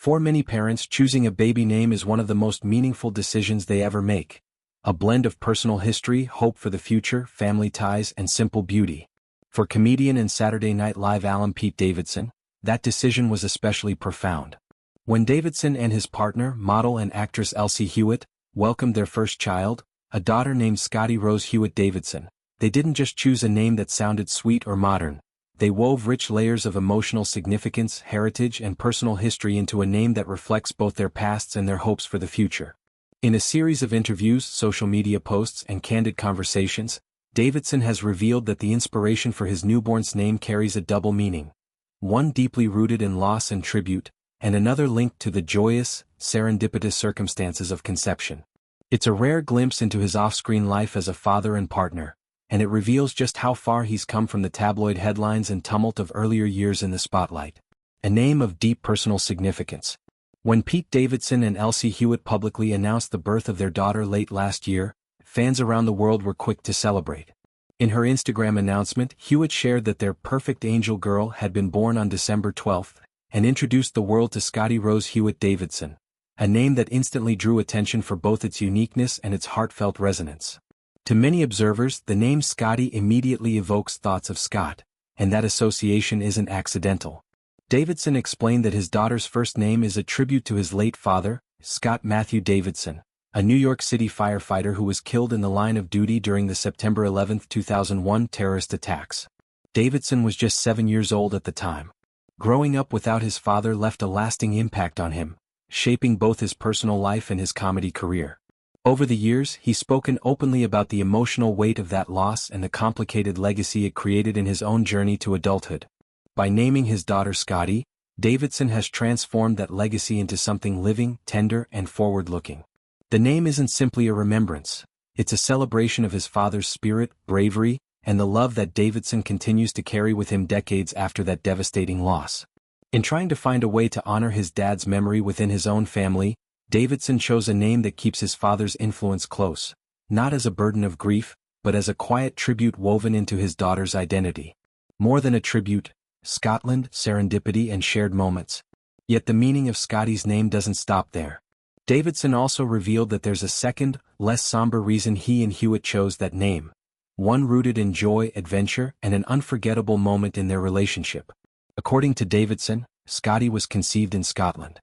For many parents, choosing a baby name is one of the most meaningful decisions they ever make. A blend of personal history, hope for the future, family ties, and simple beauty. For comedian and Saturday Night Live alum Pete Davidson, that decision was especially profound. When Davidson and his partner, model and actress Elsie Hewitt, welcomed their first child, a daughter named Scottie Rose Hewitt Davidson, they didn't just choose a name that sounded sweet or modern. They wove rich layers of emotional significance, heritage, and personal history into a name that reflects both their pasts and their hopes for the future. In a series of interviews, social media posts, and candid conversations, Davidson has revealed that the inspiration for his newborn's name carries a double meaning. One deeply rooted in loss and tribute, and another linked to the joyous, serendipitous circumstances of conception. It's a rare glimpse into his off-screen life as a father and partner, and it reveals just how far he's come from the tabloid headlines and tumult of earlier years in the spotlight. A name of deep personal significance. When Pete Davidson and Elsie Hewitt publicly announced the birth of their daughter late last year, fans around the world were quick to celebrate. In her Instagram announcement, Hewitt shared that their perfect angel girl had been born on December 12th, and introduced the world to Scottie Rose Hewitt Davidson, a name that instantly drew attention for both its uniqueness and its heartfelt resonance. To many observers, the name Scottie immediately evokes thoughts of Scott, and that association isn't accidental. Davidson explained that his daughter's first name is a tribute to his late father, Scott Matthew Davidson, a New York City firefighter who was killed in the line of duty during the September 11, 2001 terrorist attacks. Davidson was just 7 years old at the time. Growing up without his father left a lasting impact on him, shaping both his personal life and his comedy career. Over the years, he's spoken openly about the emotional weight of that loss and the complicated legacy it created in his own journey to adulthood. By naming his daughter Scottie, Davidson has transformed that legacy into something living, tender, and forward-looking. The name isn't simply a remembrance, it's a celebration of his father's spirit, bravery, and the love that Davidson continues to carry with him decades after that devastating loss. In trying to find a way to honor his dad's memory within his own family, Davidson chose a name that keeps his father's influence close, not as a burden of grief, but as a quiet tribute woven into his daughter's identity. More than a tribute, Scotland, serendipity, and shared moments. Yet the meaning of Scottie's name doesn't stop there. Davidson also revealed that there's a second, less somber reason he and Hewitt chose that name, one rooted in joy, adventure, and an unforgettable moment in their relationship. According to Davidson, Scottie was conceived in Scotland.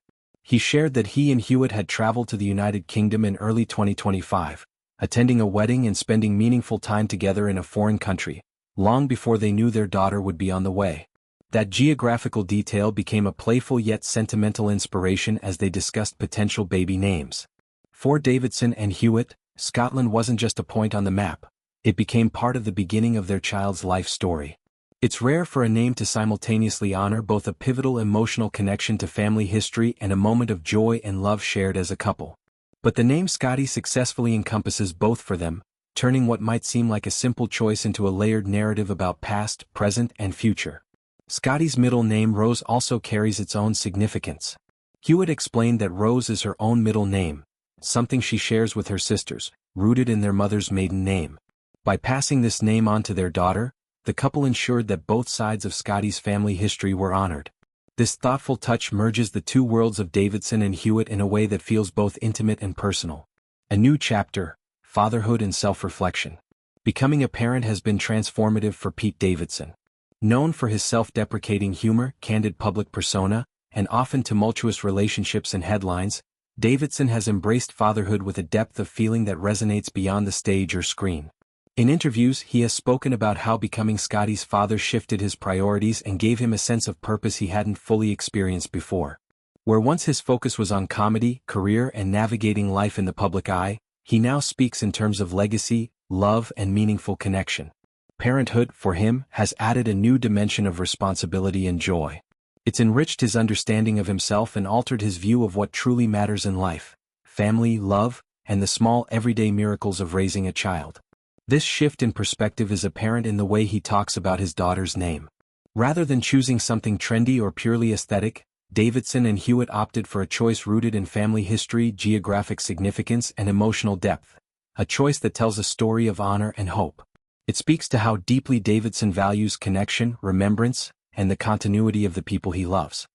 He shared that he and Hewitt had traveled to the United Kingdom in early 2025, attending a wedding and spending meaningful time together in a foreign country, long before they knew their daughter would be on the way. That geographical detail became a playful yet sentimental inspiration as they discussed potential baby names. For Davidson and Hewitt, Scotland wasn't just a point on the map, it became part of the beginning of their child's life story. It's rare for a name to simultaneously honor both a pivotal emotional connection to family history and a moment of joy and love shared as a couple. But the name Scottie successfully encompasses both for them, turning what might seem like a simple choice into a layered narrative about past, present, and future. Scottie's middle name Rose also carries its own significance. Hewitt explained that Rose is her own middle name, something she shares with her sisters, rooted in their mother's maiden name. By passing this name on to their daughter, the couple ensured that both sides of Scottie's family history were honored. This thoughtful touch merges the two worlds of Davidson and Hewitt in a way that feels both intimate and personal. A new chapter, fatherhood and self-reflection. Becoming a parent has been transformative for Pete Davidson. Known for his self-deprecating humor, candid public persona, and often tumultuous relationships and headlines, Davidson has embraced fatherhood with a depth of feeling that resonates beyond the stage or screen. In interviews, he has spoken about how becoming Scottie's father shifted his priorities and gave him a sense of purpose he hadn't fully experienced before. Where once his focus was on comedy, career, and navigating life in the public eye, he now speaks in terms of legacy, love, and meaningful connection. Parenthood, for him, has added a new dimension of responsibility and joy. It's enriched his understanding of himself and altered his view of what truly matters in life: family, love, and the small everyday miracles of raising a child. This shift in perspective is apparent in the way he talks about his daughter's name. Rather than choosing something trendy or purely aesthetic, Davidson and Hewitt opted for a choice rooted in family history, geographic significance, and emotional depth, a choice that tells a story of honor and hope. It speaks to how deeply Davidson values connection, remembrance, and the continuity of the people he loves.